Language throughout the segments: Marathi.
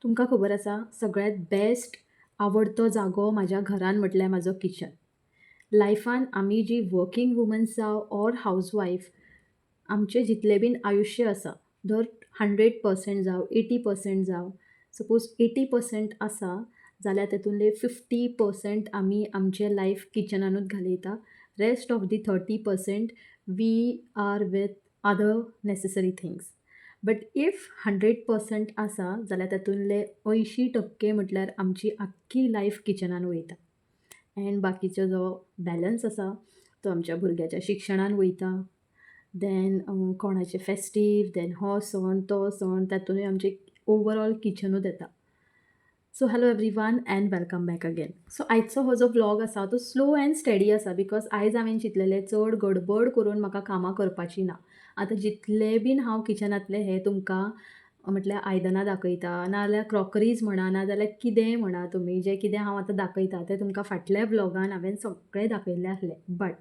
तुमकां खबर आसा सगळ्यात बेस्ट आवडतो जागो म्हाज्या घरान म्हटल्यार म्हाजो किचन. लायफान आमी जी वर्किंग वुमन्स जावं ऑर हावजवायफ आमचें जितलें बीन आयुश्य आसा धर 100% जावं 80% जावं सपोज 80% आसा जाल्यार तेतूंतले 50% आमी आमचें लायफ किचनानूच घालयता. Rest of the 30% we are with other necessary things. But if 100% आसा जाल्यार तातूंतले 80% म्हटल्यार आमची आख्खी लायफ किचनान वयता. एंड बाकीचो जो बॅलन्स आसा तो आमच्या भुरग्याच्या शिक्षणान वयता. देन कोणाचें फेस्टीव, देन हो सण तो सण तातूंतय आमचें ओवरऑल किचनूच येता. So hello everyone end welcome back again. So आयचो हो जो व्लॉग आसा तो स्लो एंड स्टेडी आसा बिकॉज आयज हांवें चिंतलेलें चड गडबड करून म्हाका कामां करपाची ना. आतां जितले बीन हांव किचनांतले हे तुमकां म्हटल्यार आयदनां दाखयता नाजाल्यार क्रॉकरीज म्हणा नाजाल्यार कितेंय म्हणा तुमी जें कितें हांव आतां दाखयता तें तुमकां फाटल्या व्लॉगान हांवें सगळें दाखयल्लें आहलें. बट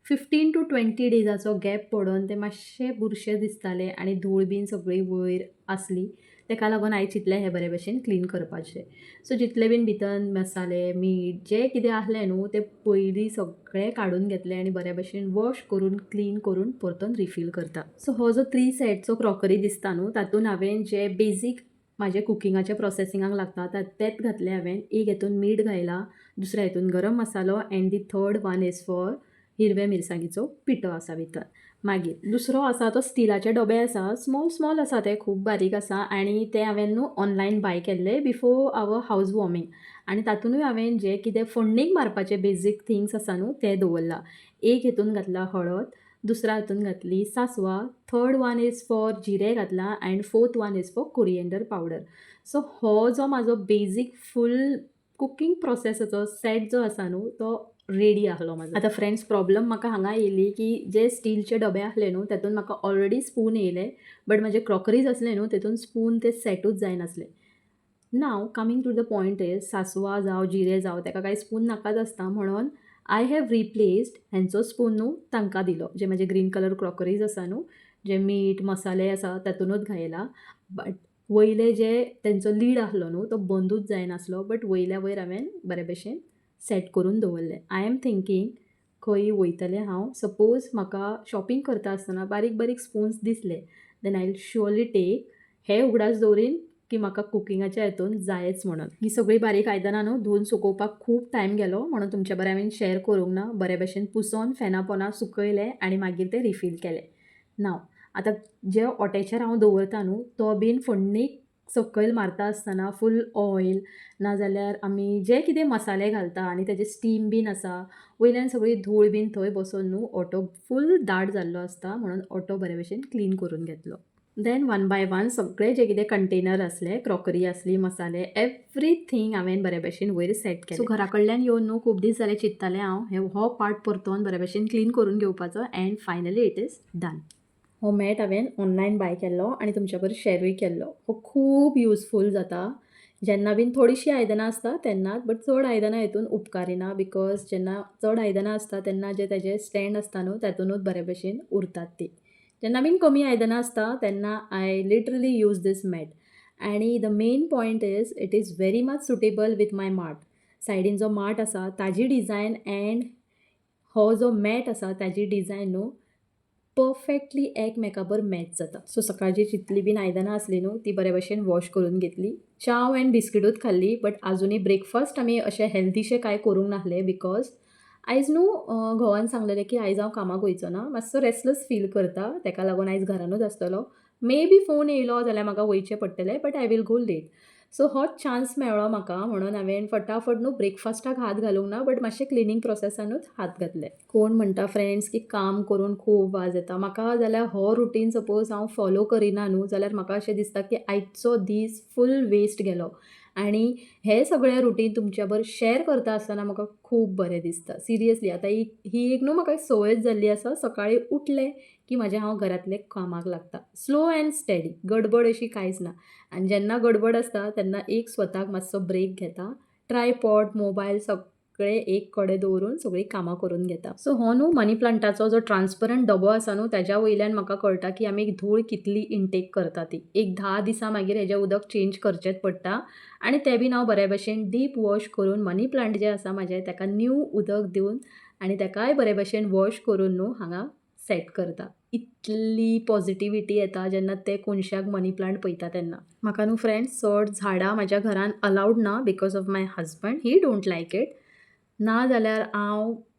15 to 20 डेजाचो गॅप पडोन तें मातशें बुरशें दिसतालें आनी धूळ बीन सगळी वयर आसली. तेका लागून हांवें चिंतलें हें बरे भशेन क्लीन करपाचें. सो जितले बीन भितर मसाले, मीठ जें कितें आहलें न्हू तें पयलीं सगळें काडून घेतलें आनी बऱ्या भशेन वॉश करून क्लीन करून परतून रिफील करता. सो हो जो 3 सेटचो क्रॉकरी दिसता न्हू तातूंत हांवें जे बेजीक म्हाजे कुकिंगाच्या प्रोसेसिंगाक लागता तेंच घातलें हांवें. एक हेतून मीठ घायला, दुसऱ्या हेतून गरम मसालो and the third one is for हिरव्या मिरसांगेचो पिठो आसा भितर. मागीर दुसरो आसा तो स्टिलाचे डबे आसा, स्मॉल आसा ते खूब बारीक आसा आनी ते हांवें न्हू ऑनलायन बाय केल्ले बिफोर आवर हावज वॉर्मिंग आनी तातूंतूय हांवें जे कितें फोण्णीक मारपाचे बेजीक थिंग्स आसा न्हू ते दवरला. एक हेतून घातला हळद, दुसऱ्या हितून घातली सासवां, थर्ड वन इज फॉर जिरें घातलां end fourth one is for coriander powder. So हो जो म्हाजो बेजीक फूल कुकींग प्रोसेसाचो सेट जो आसा न्हू तो रेडी आहलो म्हाजो. आतां फ्रेंड्स प्रॉब्लम म्हाका हांगा येयली की जे स्टीलचे डबे आहले न्हू तातूंत म्हाका ऑलरेडी स्पून येयले बट म्हाजे क्रॉकरीज आसले न्हू तातूंत स्पून ते सेटूच जायनासले. Now coming to the point is सासवां जावं जिरें जावं ताका कांय स्पून नाकाच आसता म्हणून आय हॅव रिप्लेस्ड हेंचो स्पून न्हू तांकां दिलो. जे म्हाजे ग्रीन कलर क्रॉकरीज आसा न्हू जे मीठ मसाले आसा तातूंतूच घायला. बट वयले जे तेंचो लीड आहलो न्हू तो बंदूच जायनासलो बट वयल्या वयर हांवें बरे भशेन सेट करून दवरलें. आय एम थिंकींग खंय वयतलें हांव सपोज म्हाका शॉपिंग करता आसतना बारीक बारीक स्पून्स दिसले then I will surely take हे उगडास दवरीन की म्हाका कुकिंगाच्या हितून जायच म्हणून. ही सगळी बारीक आयदनां न्हू धुवन सुकोवपाक खूब टायम गेलो म्हणून तुमच्या बरें हांवें शेअर करूंक ना. बरे भशेन पुसोन फेना पोंदा सुकयलें आनी मागीर तें रिफील केलें. नाव आतां जे ओट्याचेर हांव दवरता न्हू तो बीन फोण्णीक सकयल मारता आसतना फूल ऑयल नाजाल्यार आमी जे कितें मसाले घालता आनी तेजे स्टीम बीन आसा वयल्यान सगळी धूळ बीन थंय बसून न्हू ऑटो फूल दाट जाल्लो आसता म्हणून ऑटो बरे भशेन क्लीन करून घेतलो. देन वन बाय वन सगळे जे कितें कंटेनर आसले क्रॉकरी आसली मसाले एवरीथींग हांवें बरे भशेन वयर सेट केलें. सो घरा कडल्यान येवन न्हू खूब दीस जाले चिंत्तालें हांव हो पार्ट परतोन बरे भशेन क्लीन करून घेवपाचो end finally it is done. हो मॅट हांवें ऑनलायन बाय केल्लो आनी तुमच्या बरोबर शेअरूय केल्लो. हो खूब युजफूल जाता जेन्ना बीन थोडीशीं आयदनां आसता तेन्नाच बट चड आयदनां हितून उपकारी ना बिकॉज जेन्ना चड आयदनां आसता तेन्ना जे तेजे स्टँड आसता न्हू तातूंतूच बरे भशेन उरतात ती. जेन्ना बीन कमी आयदनां आसता तेन्ना I literally use this mat आनी the main point is it is very much suitable with my माट. सायडीन जो माट आसा ताजी डिझायन एंड हो जो मॅट आसा ताजी डिझायन न्हू परफेक्टली एकमेकाबर मॅच जाता. सो सकाळची जितली बीन आयदनां आसली न्हू ती बरे भशेन वॉश करून घेतली. चाव एंड बिस्किटूच खाल्ली बट आजुनी ब्रेकफास्ट आमी अशें हेल्थीशें कांय करूंक नाहलें बिकॉज आयज न्हू घोवान सांगलेलें की आयज हांव कामाक वयचो ना मातसो रेस्टलेस फील करता तेका लागून आयज घरानूच आसतलो. मे बी फोन येयलो जाल्यार म्हाका वयचें पडटलें but I will go late. So होच चान्स मेळ्ळो म्हाका म्हणून हांवें फटाफट न्हू ब्रेकफास्टाक हात घालूंक ना बट मातशें क्लिनींग प्रोसेसानूच हात घातले. कोण म्हणटा फ्रेंड्स की काम करून खूब वाज येता. म्हाका जाल्यार हो रुटीन सपोज हांव फॉलो करिना न्हू जाल्यार म्हाका अशें दिसता की आयचो दीस फूल वेस्ट गेलो आनी हे सगळें रुटीन तुमच्या बरोबर शेअर करता आसतना म्हाका खूब बरें दिसता. सिरियसली आतां ही एक न्हू म्हाका संवयच जाल्ली आसा. सकाळीं उठलें की म्हाज्या हांव घरांतले कामाक लागता. स्लो एंड स्टेडी गडबड अशी कांयच ना आनी जेन्ना गडबड आसता तेन्ना एक स्वताक मातसो ब्रेक घेता. ट्रायपॉड मोबायल सगळे एक कडे दवरून सगळी कामां करून घेता. सो हो न्हू मनी प्लांटाचो जो ट्रान्सपरंट डबो आसा न्हू तेज्या वयल्यान म्हाका कळटा की आमी धूळ कितली इनटेक करता ती. एक 10 दिसां मागीर हेजें उदक चेंज करचेंच पडटा आनी तें बीन हांव बरे भशेन डीप वॉश करून मनी प्लांट जें आसा म्हाजें ताका न्यू उदक दिवन आनी ताकाय बरे भशेन वॉश करून न्हू हांगा सेट करता. इतली पॉझिटिव्हिटी येता जेन्ना ते कोनशाक मनी प्लांट पळयता तेन्ना. म्हाका न्हू फ्रेंड्स चड झाडां म्हाज्या घरान अलावड ना because of my husband. He don't like it. ना जाल्यार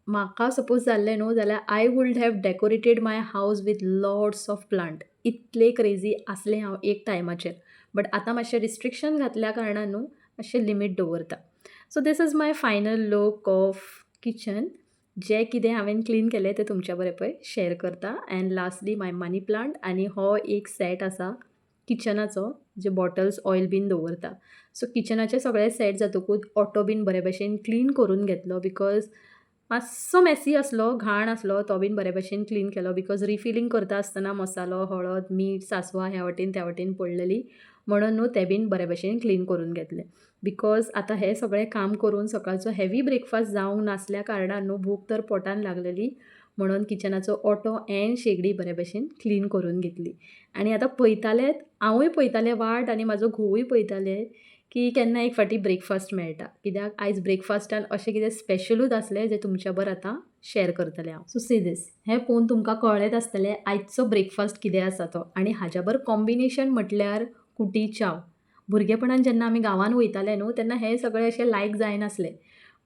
म्हाका सपोज जाल्लें न्हू जाल्यार I would have decorated my house with lots of plant. इतले क्रेझी आसलें हांव एक टायमाचेर. बट आतां मातशें रिस्ट्रिक्शन घातल्या कारणान न्हू मातशें लिमीट दवरता. So this is my final look of kitchen. जें कितें हांवें क्लीन केलें तें तुमच्या बरें पळय शेअर करता. एंड लास्टली माय मनी प्लांट आनी हो एक सेट आसा किचनाचो जे बॉटल्स ऑयल बीन दवरता. सो किचनाचे सगळे सेट जातकूच ऑटो बीन बरे भशेन क्लीन करून घेतलो बिकॉज मातसो मॅसी आसलो, घाण आसलो, तो बीन बरे भशेन क्लीन केलो बिकॉज रिफिलींग करता आसतना मसालो, हळद, मीठ, सांसवां ह्या वटेन त्या वटेन पडलेली म्हणून न्हू तें बीन बरे भशेन क्लीन करून घेतलें. बिकॉज आतां हें सगळें काम करून सकाळचो हेवी ब्रेकफास्ट जावंक नासल्या कारणान न्हू भूक तर पोटान लागलेली म्हणून किचनाचो ऑटो एंड शेगडी बरे भशेन क्लीन करून घेतली. आनी आतां पळयतालें हांवूय पळयतालें वाट आनी म्हाजो घोवूय पळयताले की केन्ना एक फावटी ब्रेकफास्ट मेळटा. कित्याक आयज ब्रेकफास्टान अशें कितें स्पेशलूच आसलें जें तुमच्या बर आतां शेअर करतलें हांव. सो सी दीस. हें पळोवन तुमकां कळ्ळेंच आसतलें आयचो ब्रेकफास्ट कितें आसा तो. आनी हाज्या बर कॉम्बिनेशन म्हटल्यार कुटी चाव. भुरगेपणान जेन्ना आमी गांवान वयताले न्हू तेन्ना हें सगळें अशें लायक जायनासलें.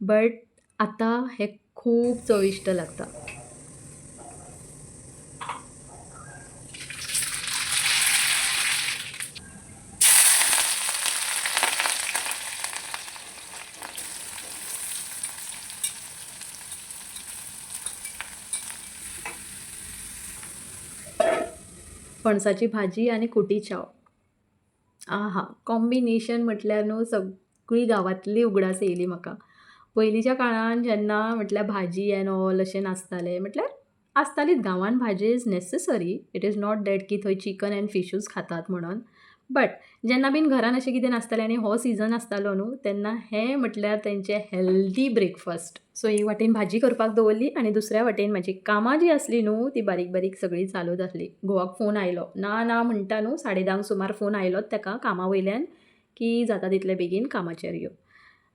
बट आतां हें खूब चविश्ट लागता. फणसाची भाजी आनी कुटी चाव. आहा! कॉम्बिनेशन म्हटल्यार न्हू सगळी गांवांतली उगडास येयली म्हाका. पयलींच्या काळान जेन्ना म्हटल्यार भाजी एंड ऑल अशें नासतालें म्हटल्यार आसतालीच गांवान भाजी is necessary. It is not that की थंय चिकन एंड फिशूच खातात म्हणून. बट जेन्ना बीन घरान अशें कितें नासतालें आनी हो सीझन आसतालो न्हू तेन्ना हें म्हटल्यार तेंचें हेल्दी ब्रेकफास्ट. सो एक वाटेन भाजी करपाक दवरली आनी दुसऱ्या वाटेन म्हाजी कामां जी आसली न्हू ती बारीक बारीक सगळी चालूच आसली. घोवाक फोन आयलो. ना ना म्हणटा न्हू 10:30 सुमार फोन आयलोच ताका कामा वयल्यान की जाता तितले बेगीन कामाचेर यो.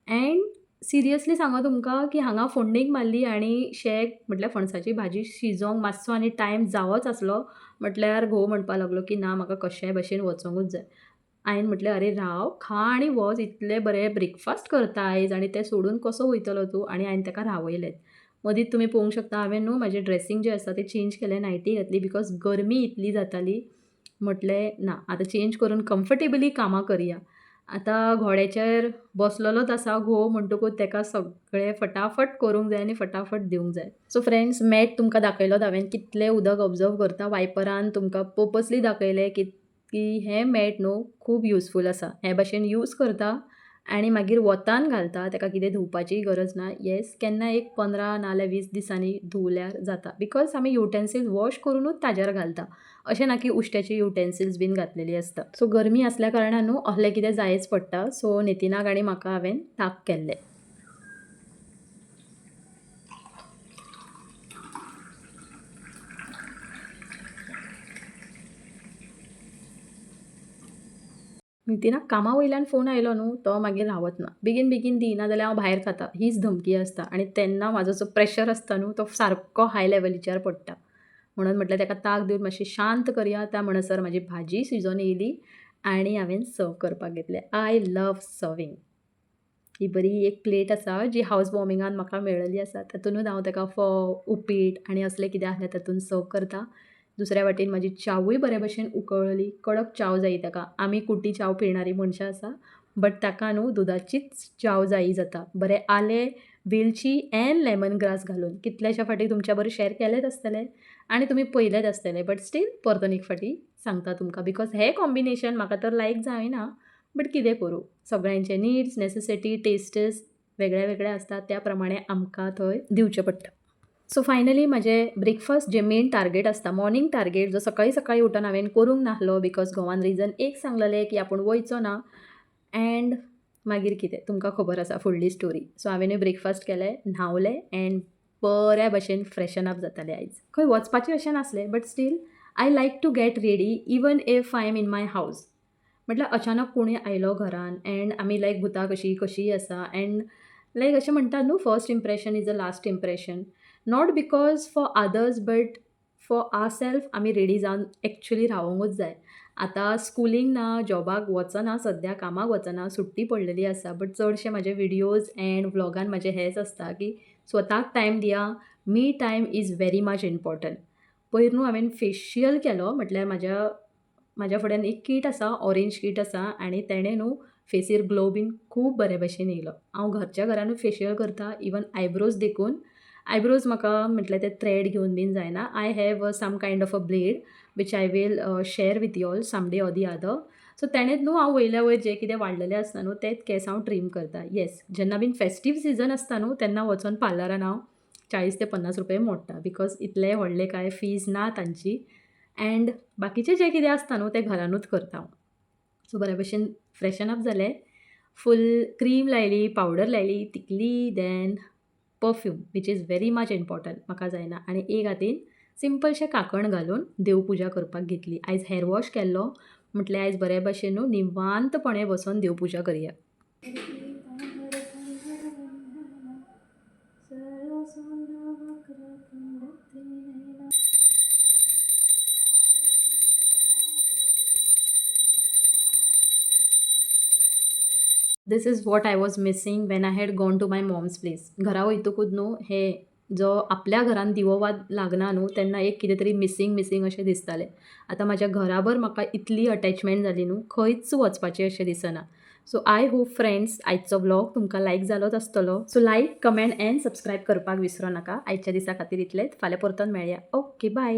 एंड सिरियसली सांगो तुमकां की हांगा फोडणीक मारली आनी शेक म्हटल्यार फणसाची भाजी शिजोवंक मातसो आनी टायम जावोच आसलो म्हटल्यार घोव म्हणपाक लागलो की ना म्हाका कशेय भशेन वचोंकूच जाय. हांवें म्हटलें अरे राव खा आनी वच इतले बरे ब्रेकफास्ट करता आयज आनी तें सोडून कसो वयतलो तूं आनी हांवें ताका रावयलें. मदींच तुमी पळोवंक शकता हांवें न्हू म्हाजें ड्रेसींग जें आसा तें चेंज केलें, नायटी घातली बिकॉज गरमी इतली जाताली. म्हटलें ना आतां चेंज करून कम्फर्टेबली कामां करया. आतां घोड्याचेर बसलेलोच आसा घोव म्हणटकूच ताका सगळें फटाफट करूंक जाय आनी फटाफट दिवंक जाय. सो फ्रेंड्स मॅट तुमकां दाखयलोच हांवें कितलें उदक ऑब्जर्व करता. वायपरान तुमकां पर्पसली दाखयलें की हें मॅट न्हू खूब युजफूल आसा. हे भशेन यूज करता आनी मागीर वतान घालता ताका कितें धुवपाची गरज ना. येस केन्ना एक 15 नाल्यार 20 दिसांनी धुवल्यार जाता बिकॉज आमी युटेन्सिल्स वॉश करूनूच ताजेर घालता. अशें ना की उश्ट्याची युटेन्सिल्स बीन घातलेली आसता. सो गरमी आसल्या कारणान न्हू असलें कितें जायच पडटा. सो नितिनाक आनी म्हाका हांवें ताक केल्लें. नितिनाक कामा वयल्यान फोन आयलो न्हू तो मागीर रावत ना. बेगीन बेगीन दी नाजाल्यार हांव भायर खाता हीच धमकी आसता. आनी तेन्ना म्हाजो जो प्रेशर आसता न्हू तो सारको हाय लेवलीचेर पडटा. म्हणून म्हटलें ताका ताक दिवन मातशी शांत करया. त्या म्हणसर म्हाजी भाजी शिजोवन येयली आनी हांवें सर्व करपाक घेतलें. I love serving. ही बरी एक प्लेट आसा जी हावज वॉर्मिंगान म्हाका मेळिल्ली आसा. तातुनूच हांव ताका फोव, उपीट आनी असलें कितें आसलें तातूंत सर्व करता. दुसऱ्या वाटेन म्हाजी चावूय बरे भशेन उकळली. कडक चाव जायी ताका. आमी कुटी चाव पिणारी मनशां आसा. बट ताका न्हू दुदाचीच चाव जायी जाता. बरें आलें, वेलची एंड लेमन ग्रास घालून. कितलेशा फावटी तुमच्या बरोबर शेअर केलेंच आसतलें आनी तुमी पळयलेंच आसतलें. बट स्टील परतून एक फावटी सांगता तुमकां बिकॉज हें कॉम्बिनेशन म्हाका तर लायक जायना. बट कितें करूं सगळ्यांचे नीड्स, नेसेसिटी, टेस्टीस वेगळे वेगळे आसतात त्या प्रमाणे आमकां थंय दिवचें पडटा. सो फायनली म्हाजें ब्रेकफास्ट जें मेन टार्गेट आसता मॉर्निंग टार्गेट जो सकाळी सकाळी उठून हांवें करूंक नासलो बिकॉज घोवान रिजन एक सांगलेलें की आपूण वयचो ना. एंड मागीर कितें तुमकां खबर आसा फुडली स्टोरी. सो हांवेंनूय ब्रेकफास्ट केलें, न्हावलें एंड बऱ्या भशेन फ्रेशन अप जातालें आयज. खंय वचपाचें अशें नासलें but still I like to get ready even if I am in my house. म्हटल्यार अचानक कोणूय आयलो घरान एंड आमी लायक भुतां कशींय आसा एंड लायक अशें म्हणटात न्हू first impression is a last impression. Not because for others but for our self आमी रेडी जावन एक्चुली रावोंकूच जाय. आतां स्कुलींग ना, जॉबाक वचना सद्या, कामाक वचना, सुट्टी पडलेली आसा. बट चडशे म्हाजे व्हिडियोज एंड व्लॉगान म्हाजें हेंच आसता की स्वताक टायम दिया. Me time is very much important. पयर न्हू हांवें फेशियल केलो म्हटल्यार म्हाज्या फुड्यान एक कीट आसा, ऑरेंज कीट आसा आनी तेणें न्हू फेसीर ग्लो बीन खूब बरे भशेन येयलो. हांव घरच्या घरानूच फेशियल करतां, इवन आयब्रोज देखून. आयब्रोज म्हाका म्हटल्यार ते थ्रेड घेवन बीन जायना. I have some kind of a blade which I will share with you all some day or the other. So तेणेंच न्हू हांव वयल्या वयर जें कितें वाडलेलें आसता न्हू तेंच केंस हांव ट्रीम करतां. येस, जेन्ना बीन फेस्टीव सीझन आसता न्हू तेन्ना वचोन पार्लरान हांव 40 ते 50 रुपया मोडटा बिकॉज इतले व्हडले कांय फीज ना तांची. एंड बाकीचें जें कितें आसता न्हू तें घरानूच करता हांव. सो बऱ्या भशेन फ्रेशन अप जालें, फूल क्रीम लायली, पावडर लायली, तिकली, then perfume which is very much important म्हाका जायना. आनी एक हातीन सिंपलशें कांकण घालून देवपुजा करपाक घेतली. आयज हेअर वॉश केल्लो म्हटल्यार आयज बऱ्या भशेन न्हू निवांतपणे बसून देवपुजा करया. This is what I was missing when I had gone to my mom's place. घरा वयतकूच न्हू हे जो आपल्या घरान दिवोवाद लागना न्हू तेन्ना एक कितें तरी मिसींग अशें दिसतालें. आतां म्हाज्या घराबर म्हाका इतली अटॅचमेंट जाली न्हू खंयच वचपाचें अशें दिसना. सो आय होप फ्रेंड्स आयचो व्लॉग तुमकां लायक जालोच आसतलो. सो लायक, कमेंट एंड सबस्क्रायब करपाक विसरो नाका. आयच्या दिसा खातीर इतलेंच. फाल्यां परतून मेळया. Okay, bye.